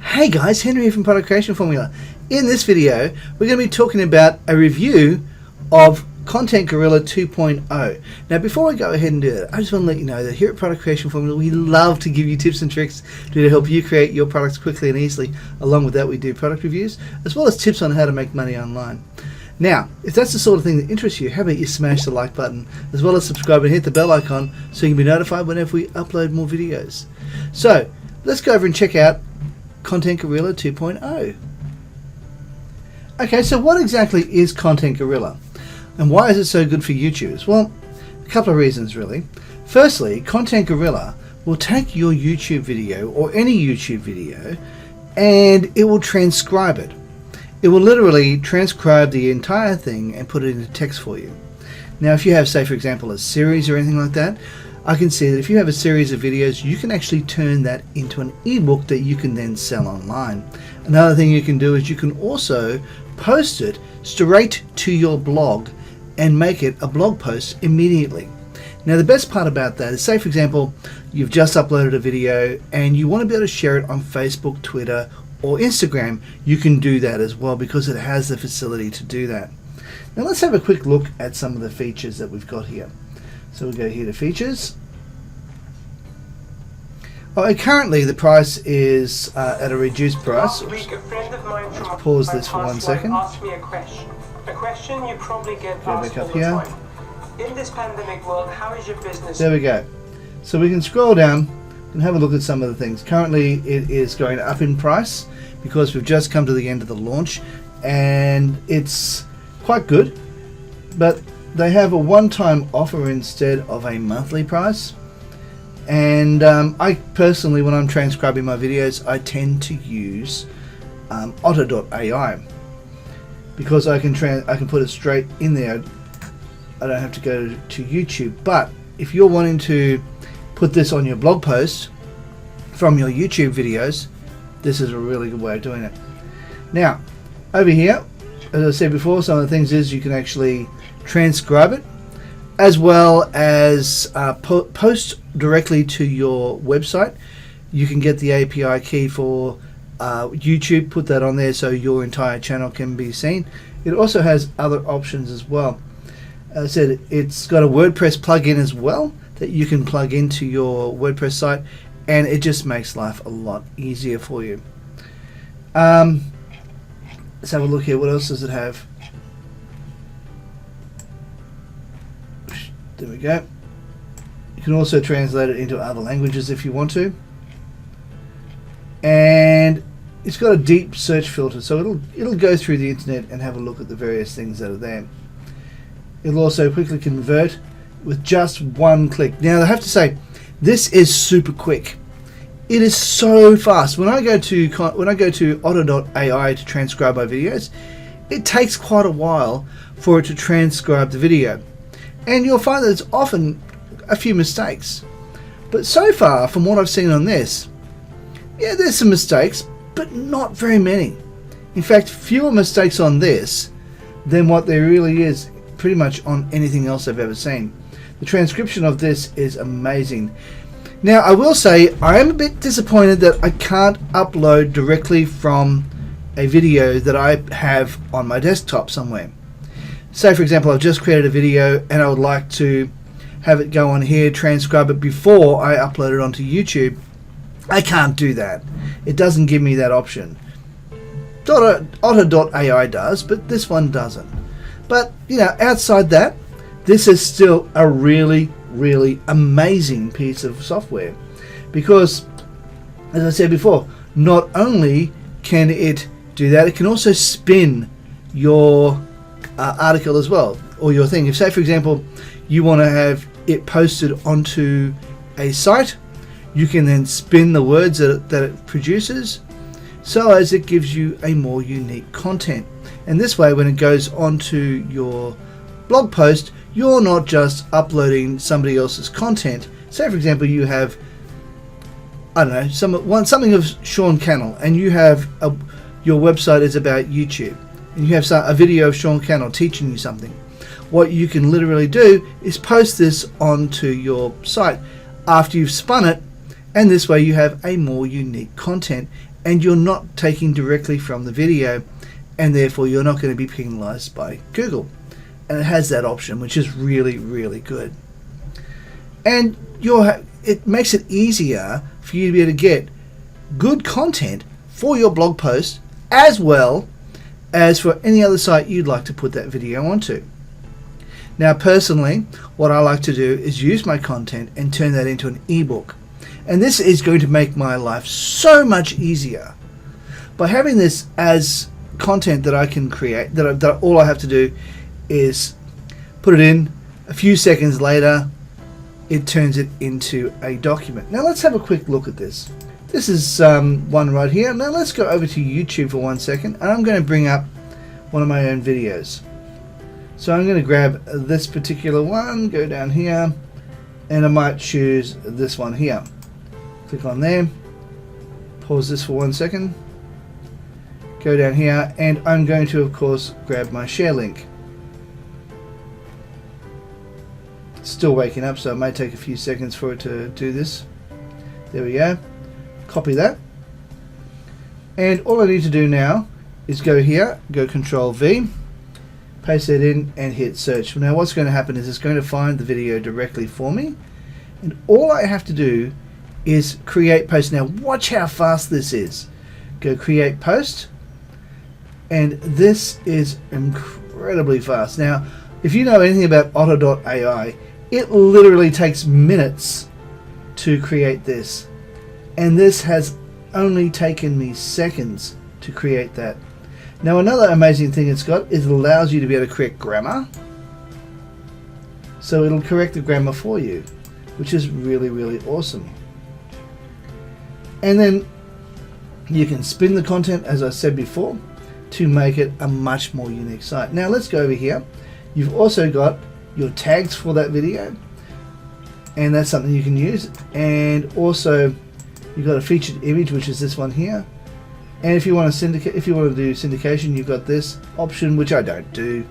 Hey guys, Henry here from Product Creation Formula. In this video, we're going to be talking about a review of Content Gorilla 2.0. Now before I go ahead and do that, I just want to let you know that here at Product Creation Formula, we love to give you tips and tricks to help you create your products quickly and easily. Along with that, we do product reviews, as well as tips on how to make money online. Now, if that's the sort of thing that interests you, how about you smash the like button, as well as subscribe and hit the bell icon so you can be notified whenever we upload more videos. So, let's go over and check out Content Gorilla 2.0. Okay, so what exactly is Content Gorilla? And why is it so good for YouTubers? Well, a couple of reasons really. Firstly, Content Gorilla will take your YouTube video or any YouTube video and it will transcribe it. It will literally transcribe the entire thing and put it into text for you. Now if you have, say for example, a series or anything like that, I can see that if you have a series of videos, you can actually turn that into an ebook that you can then sell online. Another thing you can do is you can also post it straight to your blog and make it a blog post immediately. Now the best part about that is, say for example, you've just uploaded a video and you want to be able to share it on Facebook, Twitter, or Instagram. You can do that as well because it has the facility to do that. Now let's have a quick look at some of the features that we've got here. So we'll go here to features. Currently the price is at a reduced price. Last week, a friend of mine from Let's pause this for 1 second. Asked me a question you probably get asked back all up the here. time. In this pandemic world, how is your business? There we go. So we can scroll down and have a look at some of the things. Currently it is going up in price because we've just come to the end of the launch and it's quite good, but they have a one-time offer instead of a monthly price. And I personally, when I'm transcribing my videos, I tend to use Otter.ai because I can put it straight in there. I don't have to go to YouTube. But if you're wanting to put this on your blog post from your YouTube videos, this is a really good way of doing it. Now, over here, as I said before, some of the things is you can actually transcribe it, as well as post directly to your website. You can get the API key for YouTube, put that on there so your entire channel can be seen. It also has other options as well. As I said, it's got a WordPress plugin as well that you can plug into your WordPress site, and it just makes life a lot easier for you. Let's have a look here. What else does it have? There we go. You can also translate it into other languages if you want to. And it's got a deep search filter, so it'll go through the internet and have a look at the various things that are there. It'll also quickly convert with just one click. Now I have to say, this is super quick. It is so fast. When I go to Otter.ai to transcribe my videos, it takes quite a while for it to transcribe the video. And you'll find that it's often a few mistakes. But so far, from what I've seen on this, yeah, there's some mistakes, but not very many. In fact, fewer mistakes on this than what there really is pretty much on anything else I've ever seen. The transcription of this is amazing. Now, I will say I am a bit disappointed that I can't upload directly from a video that I have on my desktop somewhere. Say for example, I've just created a video and I would like to have it go on here, transcribe it before I upload it onto YouTube. I can't do that. It doesn't give me that option. Otter.ai does, but this one doesn't. But you know, outside that, this is still a really amazing piece of software, because as I said before, not only can it do that, it can also spin your article as well, or your thing. If say for example you want to have it posted onto a site, you can then spin the words that it produces so as it gives you a more unique content. And this way, when it goes onto your blog post, you're not just uploading somebody else's content. Say for example you have, I don't know, something of Sean Cannell, and you have your website is about YouTube, and you have a video of Sean Cannell teaching you something. What you can literally do is post this onto your site after you've spun it, And this way you have a more unique content and you're not taking directly from the video, and therefore you're not going to be penalized by Google. And it has that option, which is really, really good. And it makes it easier for you to be able to get good content for your blog post, as well as for any other site you'd like to put that video onto. Now personally, what I like to do is use my content and turn that into an ebook. And this is going to make my life so much easier. By having this as content that I can create, that all I have to do is put it in, a few seconds later it turns it into a document. Now let's have a quick look at this. This is one right here. Now let's go over to YouTube for 1 second, and I'm going to bring up one of my own videos. So I'm going to grab this particular one, go down here, and I might choose this one here. Click on there, pause this for 1 second, go down here, and I'm going to of course grab my share link. It's still waking up, so it may take a few seconds for it to do this. There we go. Copy that, and all I need to do now is go here, go Control V, paste it in and hit search. Now what's going to happen is it's going to find the video directly for me, and all I have to do is create post. Now watch how fast this is. Go create post, and this is incredibly fast. Now if you know anything about Otter.ai, it literally takes minutes to create this, and this has only taken me seconds to create that. Now another amazing thing it's got is it allows you to be able to correct grammar, so it'll correct the grammar for you, which is really, really awesome. And then you can spin the content, as I said before, to make it a much more unique site. Now let's go over here. You've also got your tags for that video, and that's something you can use. And also you've got a featured image, which is this one here. And if you want to syndicate, if you want to do syndication, you've got this option, which I don't do.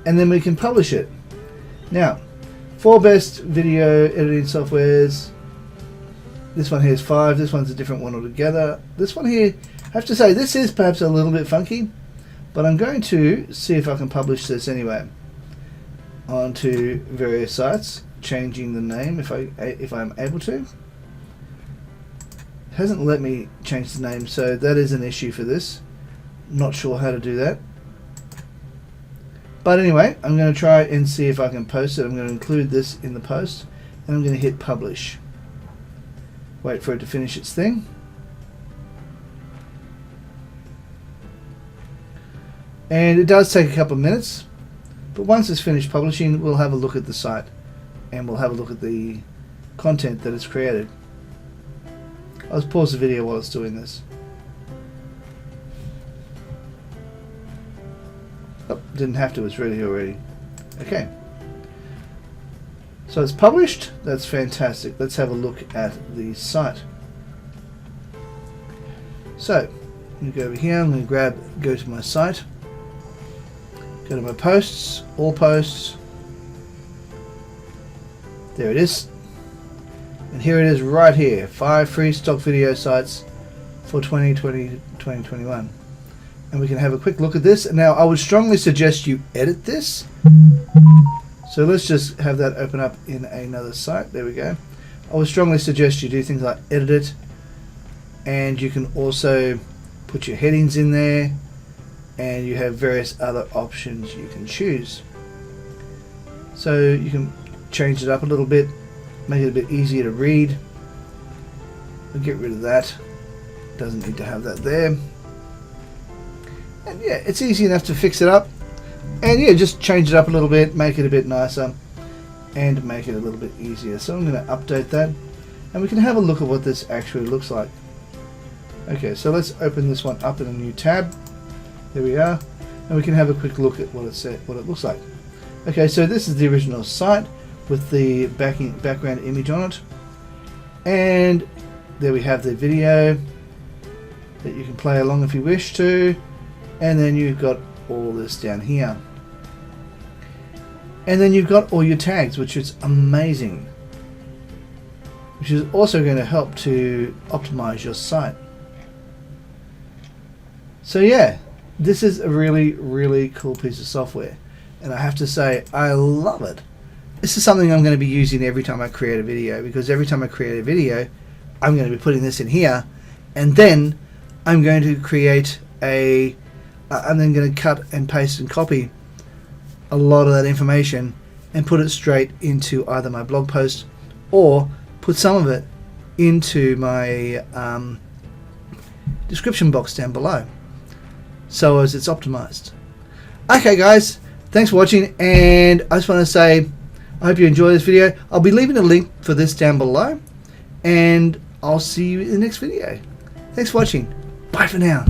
And then we can publish it. Now, 4 best video editing softwares. This one here is 5. This one's a different one altogether. This one here, I have to say, this is perhaps a little bit funky, but I'm going to see if I can publish this anyway onto various sites, changing the name if I'm able to. It hasn't let me change the name, so that is an issue for this. Not sure how to do that. But anyway, I'm going to try and see if I can post it. I'm going to include this in the post, and I'm going to hit publish. Wait for it to finish its thing. And it does take a couple of minutes, but once it's finished publishing, we'll have a look at the site, and we'll have a look at the content that it's created. I'll just pause the video while it's doing this. Oh, didn't have to, it's ready already. Okay. So it's published. That's fantastic. Let's have a look at the site. So, I'm going to go over here. I'm going to go to my site. Go to my posts, all posts. There it is. And here it is right here. 5 free stock video sites for 2020-2021. And we can have a quick look at this. Now, I would strongly suggest you edit this. So let's just have that open up in another site. There we go. I would strongly suggest you do things like edit it, and you can also put your headings in there, and you have various other options you can choose. So you can change it up a little bit, make it a bit easier to read. We'll get rid of that. Doesn't need to have that there. And yeah, it's easy enough to fix it up. And yeah, just change it up a little bit, make it a bit nicer, and make it a little bit easier. So I'm going to update that, and we can have a look at what this actually looks like. Okay, so let's open this one up in a new tab. There we are, and we can have a quick look at what it looks like. Okay, so this is the original site with the background image on it, and there we have the video that you can play along if you wish to, and then you've got all this down here. And then you've got all your tags, which is amazing. which is also going to help to optimize your site. So yeah, this is a really, really cool piece of software, and I have to say I love it. This is something I'm going to be using every time I create a video, because every time I create a video I'm going to be putting this in here, and then I'm going to create I'm then going to cut and paste and copy a lot of that information and put it straight into either my blog post or put some of it into my description box down below, so as it's optimized. Okay guys, thanks for watching, and I just want to say I hope you enjoy this video. I'll be leaving a link for this down below, and I'll see you in the next video. Thanks for watching. Bye for now.